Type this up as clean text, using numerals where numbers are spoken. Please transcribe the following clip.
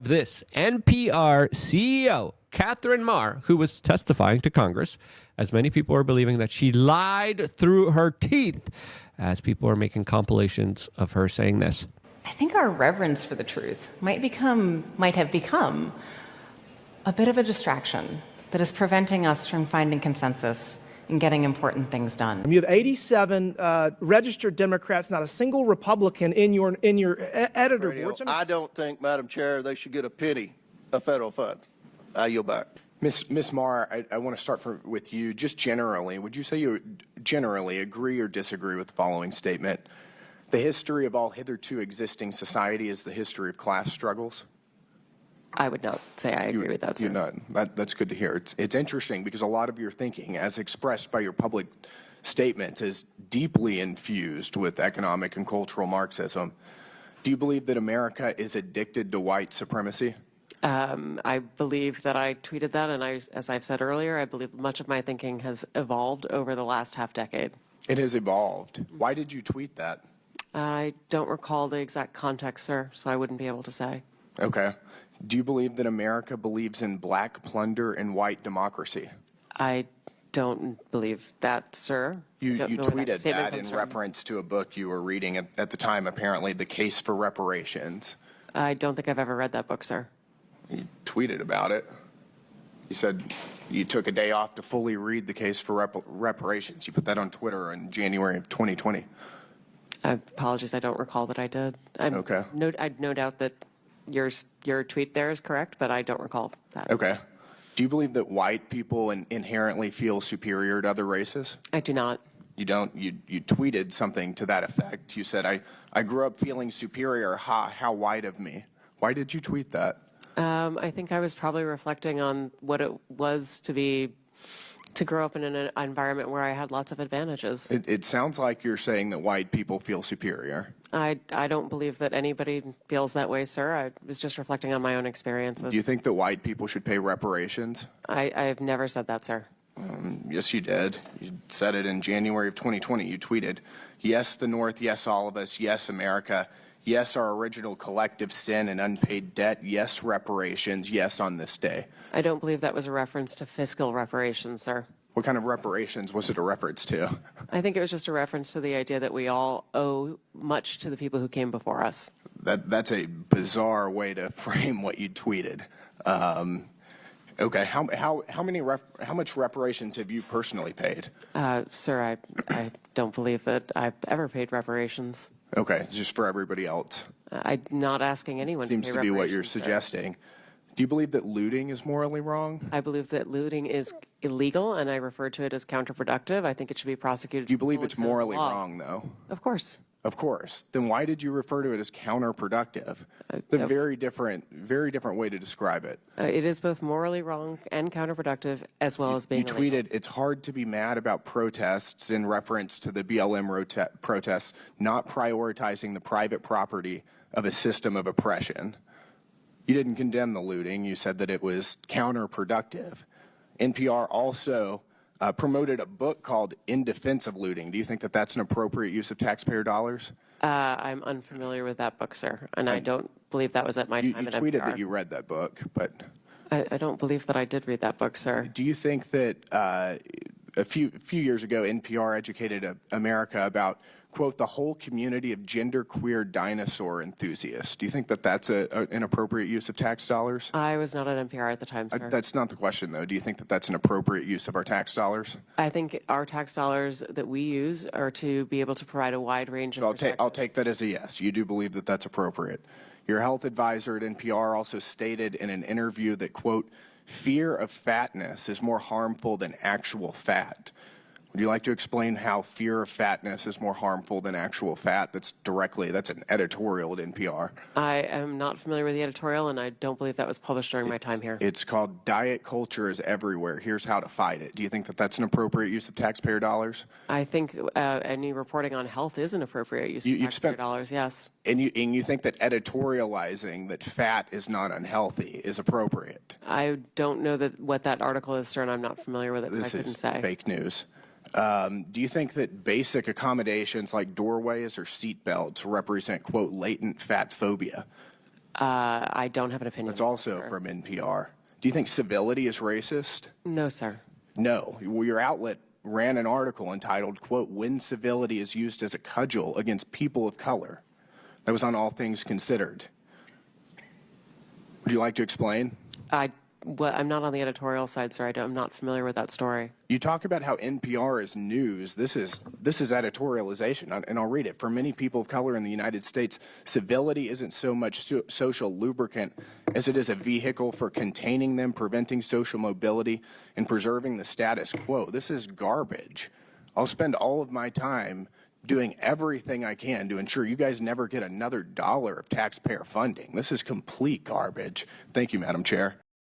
This NPR CEO, Catherine Maher, who was testifying to Congress, as many people are believing that she lied through her teeth, as people are making compilations of her saying this. I think our reverence for the truth might have become a bit of a distraction that is preventing us from finding consensus and getting important things done. You have 87 registered Democrats, not a single Republican in your editor board. I don't think, Madam Chair, they should get a penny of federal funds. I yield back. Ms. Maher, I want to start with you. Just generally, would you say you generally agree or disagree with the following statement? The history of all hitherto existing society is the history of class struggles? I would not say I agree with that, sir. You're not. That's good to hear. It's interesting because a lot of your thinking, as expressed by your public statements, is deeply infused with economic and cultural Marxism. Do you believe that America is addicted to white supremacy? I believe that I tweeted that, and as I've said earlier, I believe much of my thinking has evolved over the last half decade. It has evolved. Why did you tweet that? I don't recall the exact context, sir, so I wouldn't be able to say. Okay. Do you believe that America believes in black plunder and white democracy? I don't believe that, sir. You tweeted that in reference to a book you were reading at the time, apparently, The Case for Reparations. I don't think I've ever read that book, sir. You tweeted about it. You said you took a day off to fully read The Case for Reparations. You put that on Twitter in January of 2020. Apologies, I don't recall that I did. Okay. I'd no doubt that your tweet there is correct, but I don't recall that. Okay. Do you believe that white people inherently feel superior to other races? I do not. You don't? You tweeted something to that effect. You said, I grew up feeling superior. Ha, how white of me. Why did you tweet that? I think I was probably reflecting on what it was to grow up in an environment where I had lots of advantages. It sounds like you're saying that white people feel superior. I don't believe that anybody feels that way, sir. I was just reflecting on my own experiences. Do you think that white people should pay reparations? I've never said that, sir. Yes, you did. You said it in January of 2020. You tweeted, yes, the North, yes, all of us, yes, America, yes, our original collective sin and unpaid debt, yes, reparations, yes, on this day. I don't believe that was a reference to fiscal reparations, sir. What kind of reparations was it a reference to? I think it was just a reference to the idea that we all owe much to the people who came before us. That's a bizarre way to frame what you tweeted. Okay, how much reparations have you personally paid? Sir, I don't believe that I've ever paid reparations. Okay, just for everybody else. I'm not asking anyone to pay reparations. Seems to be what you're suggesting. Do you believe that looting is morally wrong? I believe that looting is illegal, and I refer to it as counterproductive. I think it should be prosecuted. Do you believe it's morally wrong, though? Of course. Of course. Then why did you refer to it as counterproductive? It's a very different way to describe it. It is both morally wrong and counterproductive, as well as being illegal. You tweeted, it's hard to be mad about protests in reference to the BLM protests, not prioritizing the private property of a system of oppression. You didn't condemn the looting. You said that it was counterproductive. NPR also promoted a book called In Defense of Looting. Do you think that that's an appropriate use of taxpayer dollars? I'm unfamiliar with that book, sir, and I don't believe that was at my time at NPR. You tweeted that you read that book, but... I don't believe that I did read that book, sir. Do you think that a few years ago, NPR educated America about, quote, the whole community of genderqueer dinosaur enthusiasts? Do you think that that's an appropriate use of tax dollars? I was not at NPR at the time, sir. That's not the question, though. Do you think that that's an appropriate use of our tax dollars? I think our tax dollars that we use are to be able to provide a wide range of I'll take that as a yes. You do believe that that's appropriate. Your health advisor at NPR also stated in an interview that, quote, fear of fatness is more harmful than actual fat. Would you like to explain how fear of fatness is more harmful than actual fat? That's an editorial at NPR. I am not familiar with the editorial, and I don't believe that was published during my time here. It's called Diet Culture is Everywhere. Here's how to fight it. Do you think that that's an appropriate use of taxpayer dollars? I think any reporting on health is an appropriate use of taxpayer dollars, yes. And you think that editorializing that fat is not unhealthy is appropriate? I don't know what that article is, sir, and I'm not familiar with it, so I couldn't say. This is fake news. Do you think that basic accommodations like doorways or seat belts represent, quote, latent fat phobia? I don't have an opinion. That's also from NPR. Do you think civility is racist? No, sir. No. Well, your outlet ran an article entitled, quote, "When Civility is Used as a Cudgel Against People of Color." That was on All Things Considered. Would you like to explain? I'm not on the editorial side, sir. I'm not familiar with that story. You talk about how NPR is news. This is editorialization, and I'll read it. For many people of color in the United States, civility isn't so much social lubricant as it is a vehicle for containing them, preventing social mobility, and preserving the status quo. This is garbage. I'll spend all of my time doing everything I can to ensure you guys never get another dollar of taxpayer funding. This is complete garbage. Thank you, Madam Chair.